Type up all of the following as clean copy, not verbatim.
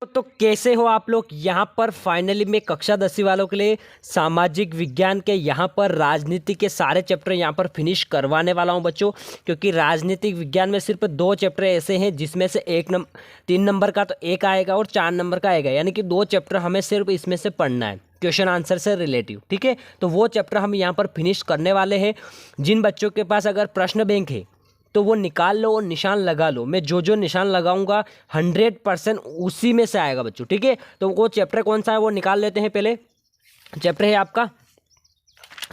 तो कैसे हो आप लोग। यहाँ पर फाइनली मैं कक्षा 10वीं वालों के लिए सामाजिक विज्ञान के यहाँ पर राजनीति के सारे चैप्टर यहाँ पर फिनिश करवाने वाला हूँ बच्चों, क्योंकि राजनीतिक विज्ञान में सिर्फ 2 चैप्टर ऐसे हैं जिसमें से 3 नंबर का तो एक आएगा और 4 नंबर का आएगा, यानी कि 2 चैप्टर हमें सिर्फ इसमें से पढ़ना है क्वेश्चन आंसर से रिलेटिव। ठीक है, तो वो चैप्टर हम यहाँ पर फिनिश करने वाले हैं। जिन बच्चों के पास अगर प्रश्न बैंक है तो वो निकाल लो और निशान लगा लो। मैं जो जो निशान लगाऊंगा 100% उसी में से आएगा बच्चों। ठीक है, तो वो चैप्टर कौन सा है वो निकाल लेते हैं। पहले चैप्टर है आपका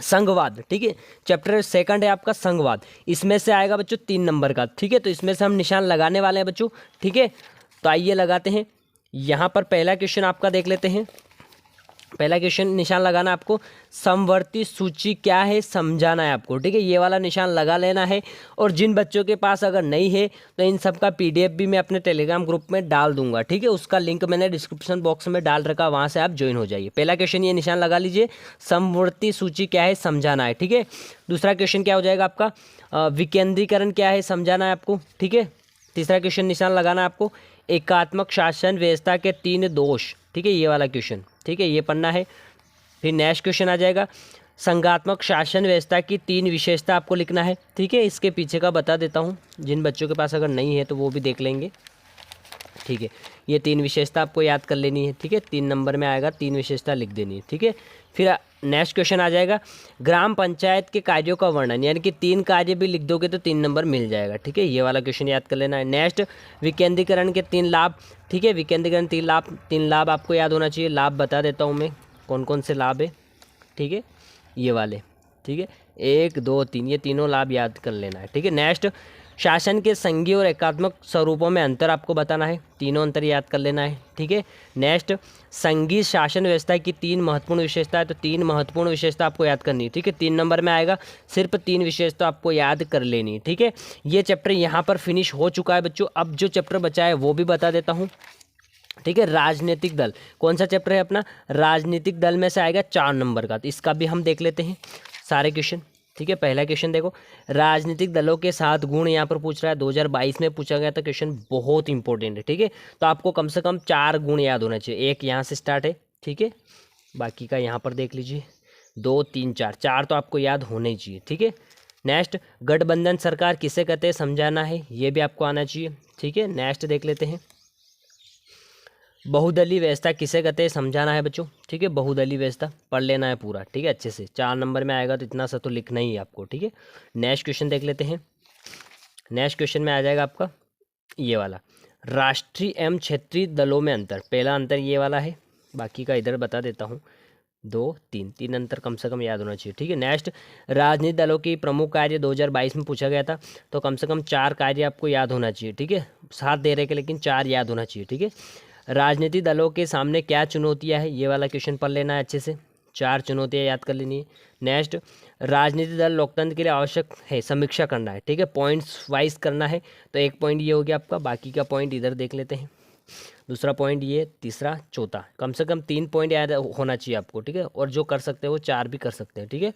संघवाद। ठीक है, चैप्टर सेकंड है आपका संघवाद, इसमें से आएगा बच्चों 3 नंबर का। ठीक है, तो इसमें से हम निशान लगाने वाले हैं बच्चों। ठीक है, तो आइए लगाते हैं। यहाँ पर पहला क्वेश्चन आपका देख लेते हैं। पहला क्वेश्चन निशान लगाना आपको, समवर्ती सूची क्या है समझाना है आपको। ठीक है, ये वाला निशान लगा लेना है। और जिन बच्चों के पास अगर नहीं है तो इन सब का PDF भी मैं अपने टेलीग्राम ग्रुप में डाल दूंगा। ठीक है, उसका लिंक मैंने डिस्क्रिप्शन बॉक्स में डाल रखा, वहाँ से आप ज्वाइन हो जाइए। पहला क्वेश्चन ये निशान लगा लीजिए, समवर्ती सूची क्या है समझाना है। ठीक है, दूसरा क्वेश्चन क्या हो जाएगा आपका, विकेंद्रीकरण क्या है समझाना है आपको। ठीक है, तीसरा क्वेश्चन निशान लगाना है आपको, एकात्मक शासन व्यवस्था के 3 दोष। ठीक है, ये वाला क्वेश्चन। ठीक है, ये पढ़ना है। फिर नेक्स्ट क्वेश्चन आ जाएगा, संघात्मक शासन व्यवस्था की 3 विशेषता आपको लिखना है। ठीक है, इसके पीछे का बता देता हूँ, जिन बच्चों के पास अगर नहीं है तो वो भी देख लेंगे। ठीक है, ये 3 विशेषता आपको याद कर लेनी है। ठीक है, 3 नंबर में आएगा, 3 विशेषता लिख देनी है। ठीक है, फिर नेक्स्ट क्वेश्चन आ जाएगा, ग्राम पंचायत के कार्यों का वर्णन, यानी कि 3 कार्य भी लिख दोगे तो 3 नंबर मिल जाएगा। ठीक है, ये वाला क्वेश्चन याद कर लेना है। नेक्स्ट, विकेंद्रीकरण के 3 लाभ। ठीक है, विकेंद्रीकरण 3 लाभ आपको याद होना चाहिए। लाभ बता देता हूँ मैं कौन कौन से लाभ है। ठीक है, ये वाले। ठीक है, 1 2 3, ये तीनों लाभ याद कर लेना है। ठीक है, नेक्स्ट, शासन के संघीय और एकात्मक स्वरूपों में अंतर आपको बताना है, तीनों अंतर याद कर लेना है। ठीक है, नेक्स्ट, संघीय शासन व्यवस्था की 3 महत्वपूर्ण विशेषता है, तो 3 महत्वपूर्ण विशेषता आपको याद करनी है। ठीक है, 3 नंबर में आएगा, सिर्फ 3 विशेषता आपको याद कर लेनी है। ठीक है, ये चैप्टर यहाँ पर फिनिश हो चुका है बच्चों। अब जो चैप्टर बचा है वो भी बता देता हूँ। ठीक है, राजनीतिक दल, कौन सा चैप्टर है अपना, राजनीतिक दल में से आएगा 4 नंबर का, तो इसका भी हम देख लेते हैं सारे क्वेश्चन। ठीक है, पहला क्वेश्चन देखो, राजनीतिक दलों के 7 गुण यहाँ पर पूछ रहा है। 2022 में पूछा गया था क्वेश्चन, बहुत इंपॉर्टेंट है। ठीक है, तो आपको कम से कम 4 गुण याद होना चाहिए। एक यहाँ से स्टार्ट है। ठीक है, बाकी का यहाँ पर देख लीजिए, 2 3 4 तो आपको याद होने ही चाहिए। ठीक है, नेक्स्ट, गठबंधन सरकार किसे कहते हैं समझाना है, ये भी आपको आना चाहिए। ठीक है, नेक्स्ट देख लेते हैं, बहुदलीय व्यवस्था किसे कहते हैं समझाना है बच्चों। ठीक है, बहुदलीय व्यवस्था पढ़ लेना है पूरा। ठीक है, अच्छे से 4 नंबर में आएगा तो इतना सा तो लिखना ही है आपको। ठीक है, नेक्स्ट क्वेश्चन देख लेते हैं। नेक्स्ट क्वेश्चन में आ जाएगा आपका ये वाला, राष्ट्रीय एवं क्षेत्रीय दलों में अंतर। पहला अंतर ये वाला है, बाकी का इधर बता देता हूँ। 2 3 अंतर कम से कम याद होना चाहिए। ठीक है, नेक्स्ट, राजनीतिक दलों की प्रमुख कार्य 2022 में पूछा गया था, तो कम से कम 4 कार्य आपको याद होना चाहिए। ठीक है, 7 दे रहे के लेकिन 4 याद होना चाहिए। ठीक है, राजनीतिक दलों के सामने क्या चुनौतियां है, ये वाला क्वेश्चन पढ़ लेना है अच्छे से, 4 चुनौतियां याद कर लेनी है। नेक्स्ट, राजनीतिक दल लोकतंत्र के लिए आवश्यक है समीक्षा करना है। ठीक है, पॉइंट्स वाइज करना है, तो 1 पॉइंट ये हो गया आपका, बाकी का पॉइंट इधर देख लेते हैं। दूसरा पॉइंट ये, तीसरा, चौथा, कम से कम 3 पॉइंट याद होना चाहिए आपको। ठीक है, और जो कर सकते हैं वो 4 भी कर सकते हैं। ठीक है,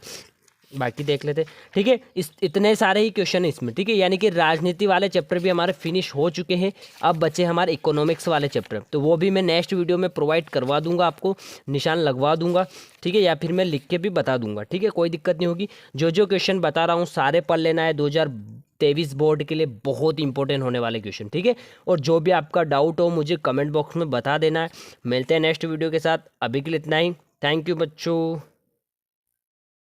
बाकी देख लेते। ठीक है, इतने सारे ही क्वेश्चन है इसमें। ठीक है, यानी कि राजनीति वाले चैप्टर भी हमारे फिनिश हो चुके हैं। अब बचे हमारे इकोनॉमिक्स वाले चैप्टर, तो वो भी मैं नेक्स्ट वीडियो में प्रोवाइड करवा दूंगा, आपको निशान लगवा दूंगा। ठीक है, या फिर मैं लिख के भी बता दूंगा। ठीक है, कोई दिक्कत नहीं होगी। जो जो क्वेश्चन बता रहा हूँ सारे पढ़ लेना है, 2023 बोर्ड के लिए बहुत इंपॉर्टेंट होने वाले क्वेश्चन। ठीक है, और जो भी आपका डाउट हो मुझे कमेंट बॉक्स में बता देना है। मिलते हैं नेक्स्ट वीडियो के साथ, अभी के लिए इतना ही। थैंक यू बच्चों।